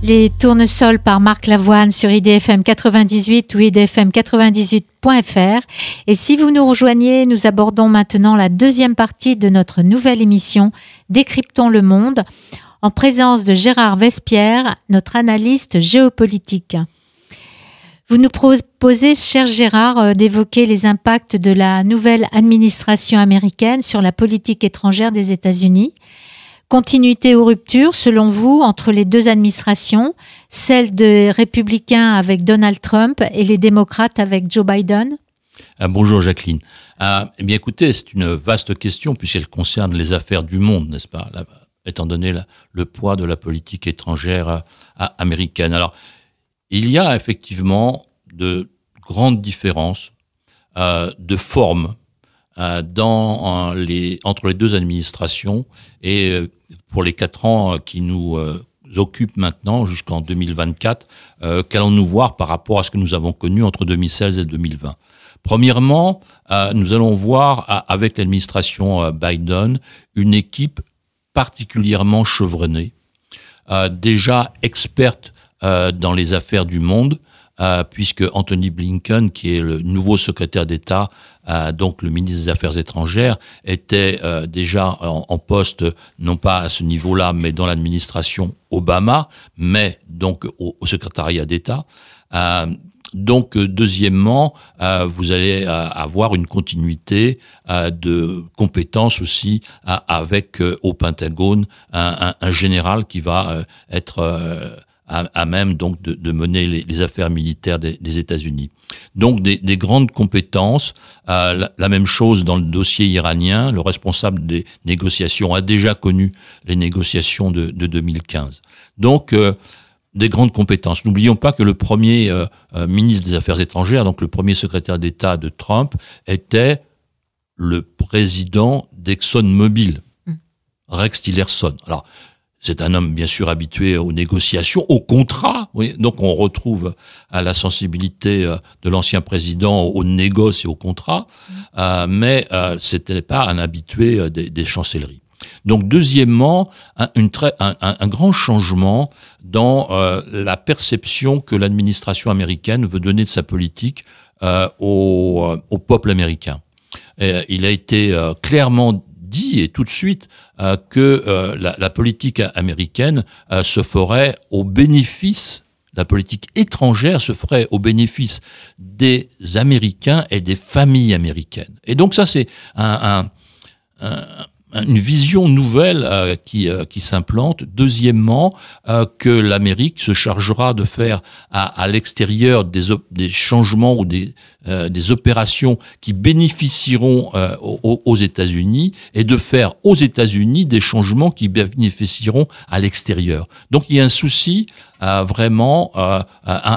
Les tournesols par Marc Lavoine sur IDFM 98 ou idfm98.fr. Et si vous nous rejoignez, nous abordons maintenant la deuxième partie de notre nouvelle émission Décryptons le monde, en présence de Gérard Vespierre, notre analyste géopolitique. Vous nous proposez, cher Gérard, d'évoquer les impacts de la nouvelle administration américaine sur la politique étrangère des États-Unis. Continuité ou rupture, selon vous, entre les deux administrations, celle des républicains avec Donald Trump et les démocrates avec Joe Biden? Bonjour Jacqueline. Eh bien écoutez, c'est une vaste question puisqu'elle concerne les affaires du monde, n'est-ce pas, étant donné le poids de la politique étrangère américaine. Alors, il y a effectivement de grandes différences de forme entre les deux administrations et pour les 4 ans qui nous occupent maintenant jusqu'en 2024, qu'allons-nous voir par rapport à ce que nous avons connu entre 2016 et 2020 ? Premièrement, nous allons voir avec l'administration Biden une équipe particulièrement chevronnée, déjà experte dans les affaires du monde, puisque Anthony Blinken, qui est le nouveau secrétaire d'État, donc le ministre des Affaires étrangères, était déjà en poste, non pas à ce niveau-là, mais dans l'administration Obama, mais donc au secrétariat d'État. Donc, deuxièmement, vous allez avoir une continuité de compétences aussi avec au Pentagone un général qui va être à même donc de mener les affaires militaires des États-Unis. Donc des grandes compétences. La même chose dans le dossier iranien. Le responsable des négociations a déjà connu les négociations de 2015. Donc des grandes compétences. N'oublions pas que le premier ministre des Affaires étrangères, donc le premier secrétaire d'État de Trump, était le président d'ExxonMobil, Rex Tillerson. Alors, c'est un homme bien sûr habitué aux négociations, aux contrats. Oui, donc on retrouve à la sensibilité de l'ancien président aux négoces et aux contrats, mais c'était pas un habitué des chancelleries. Donc deuxièmement, un grand changement dans la perception que l'administration américaine veut donner de sa politique au peuple américain. Il a été clairement dit et tout de suite que la politique américaine se ferait au bénéfice, la politique étrangère se ferait au bénéfice des Américains et des familles américaines. Et donc ça, c'est une vision nouvelle qui s'implante. Deuxièmement, que l'Amérique se chargera de faire à l'extérieur des changements ou des opérations qui bénéficieront aux États-Unis et de faire aux États-Unis des changements qui bénéficieront à l'extérieur. Donc il y a un souci vraiment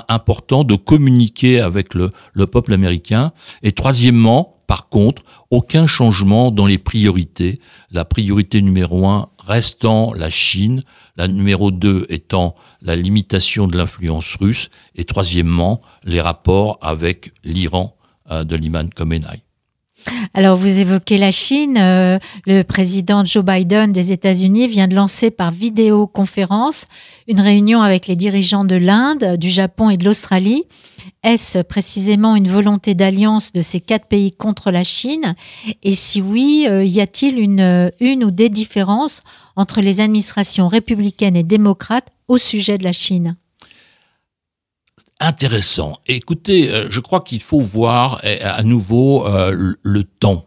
important de communiquer avec le peuple américain. Et troisièmement, par contre, aucun changement dans les priorités. La priorité numéro 1 restant la Chine, la numéro 2 étant la limitation de l'influence russe, et troisièmement, les rapports avec l'Iran de l'imam Khomeini. Alors, vous évoquez la Chine. Le président Joe Biden des États-Unis vient de lancer par vidéoconférence une réunion avec les dirigeants de l'Inde, du Japon et de l'Australie. Est-ce précisément une volonté d'alliance de ces 4 pays contre la Chine? Et si oui, y a-t-il une ou des différences entre les administrations républicaines et démocrates au sujet de la Chine? Intéressant. Écoutez, je crois qu'il faut voir à nouveau le temps.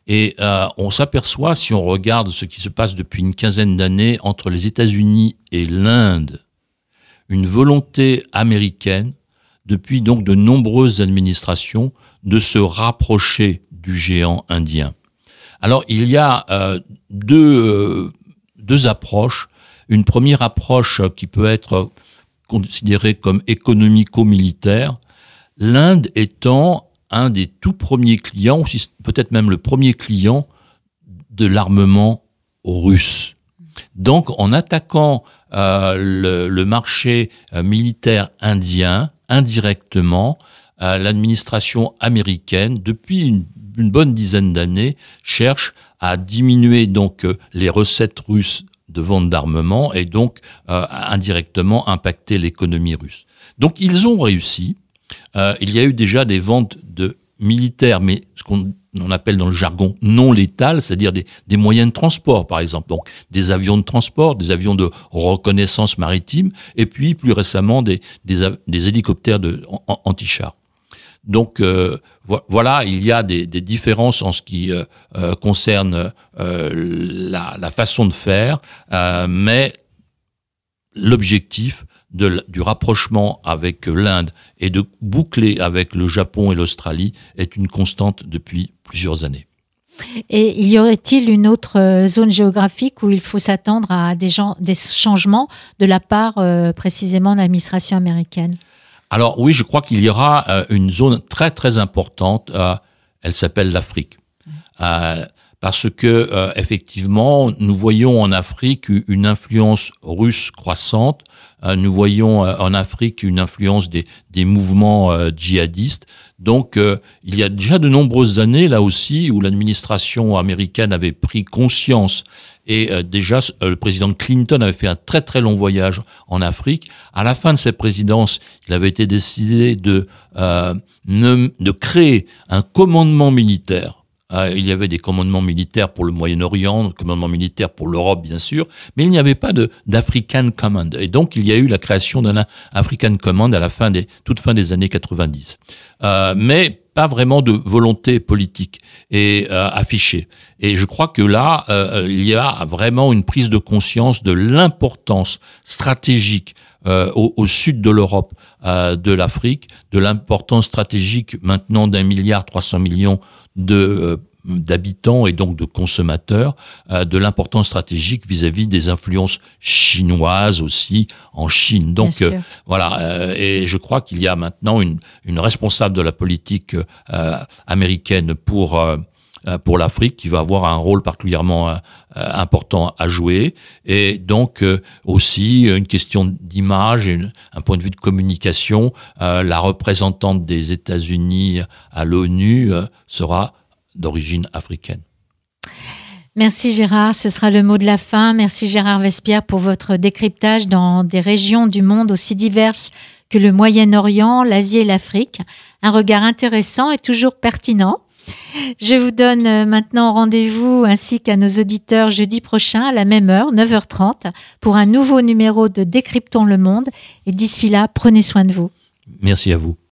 Et on s'aperçoit, si on regarde ce qui se passe depuis une quinzaine d'années entre les États-Unis et l'Inde, une volonté américaine, depuis donc de nombreuses administrations, de se rapprocher du géant indien. Alors, il y a deux approches. Une première approche qui peut être considérée comme économico-militaire, l'Inde étant un des tout premiers clients, ou peut-être même le premier client de l'armement russe. Donc, en attaquant le marché militaire indien, indirectement, l'administration américaine, depuis une bonne dizaine d'années, cherche à diminuer donc les recettes russes de vente d'armement et donc indirectement impacter l'économie russe. Donc ils ont réussi. Il y a eu déjà des ventes de militaires, mais ce qu'on appelle dans le jargon non létales, c'est-à-dire des moyens de transport, par exemple. Donc des avions de transport, des avions de reconnaissance maritime, et puis plus récemment des hélicoptères anti-chars. Donc voilà, il y a des différences en ce qui concerne la façon de faire, mais l'objectif du rapprochement avec l'Inde et de boucler avec le Japon et l'Australie est une constante depuis plusieurs années. Et y aurait-il une autre zone géographique où il faut s'attendre à des changements de la part précisément de l'administration américaine? Alors oui, je crois qu'il y aura une zone très très importante, elle s'appelle l'Afrique. Parce que effectivement, nous voyons en Afrique une influence russe croissante. Nous voyons en Afrique une influence des mouvements djihadistes. Donc, il y a déjà de nombreuses années, là aussi, où l'administration américaine avait pris conscience. Et déjà, le président Clinton avait fait un très très long voyage en Afrique. À la fin de sa présidence, il avait été décidé de créer un commandement militaire. Il y avait des commandements militaires pour le Moyen-Orient, des commandements militaires pour l'Europe, bien sûr, mais il n'y avait pas d'African Command. Et donc, il y a eu la création d'un African Command à la toute fin des années 90. Mais pas vraiment de volonté politique affichée. Et je crois que là, il y a vraiment une prise de conscience de l'importance stratégique au sud de l'Europe, de l'Afrique, de l'importance stratégique maintenant d'1,3 milliard d'habitants et donc de consommateurs, de l'importance stratégique vis-à-vis des influences chinoises aussi en Chine. Donc voilà, et je crois qu'il y a maintenant une responsable de la politique américaine pour l'Afrique qui va avoir un rôle particulièrement important à jouer, et donc aussi une question d'image et un point de vue de communication. La représentante des États-Unis à l'ONU sera d'origine africaine. Merci Gérard, ce sera le mot de la fin. Merci Gérard Vespierre pour votre décryptage dans des régions du monde aussi diverses que le Moyen-Orient, l'Asie et l'Afrique. Un regard intéressant et toujours pertinent. Je vous donne maintenant rendez-vous ainsi qu'à nos auditeurs jeudi prochain à la même heure, 9h30, pour un nouveau numéro de Décryptons le monde. Et d'ici là, prenez soin de vous. Merci à vous.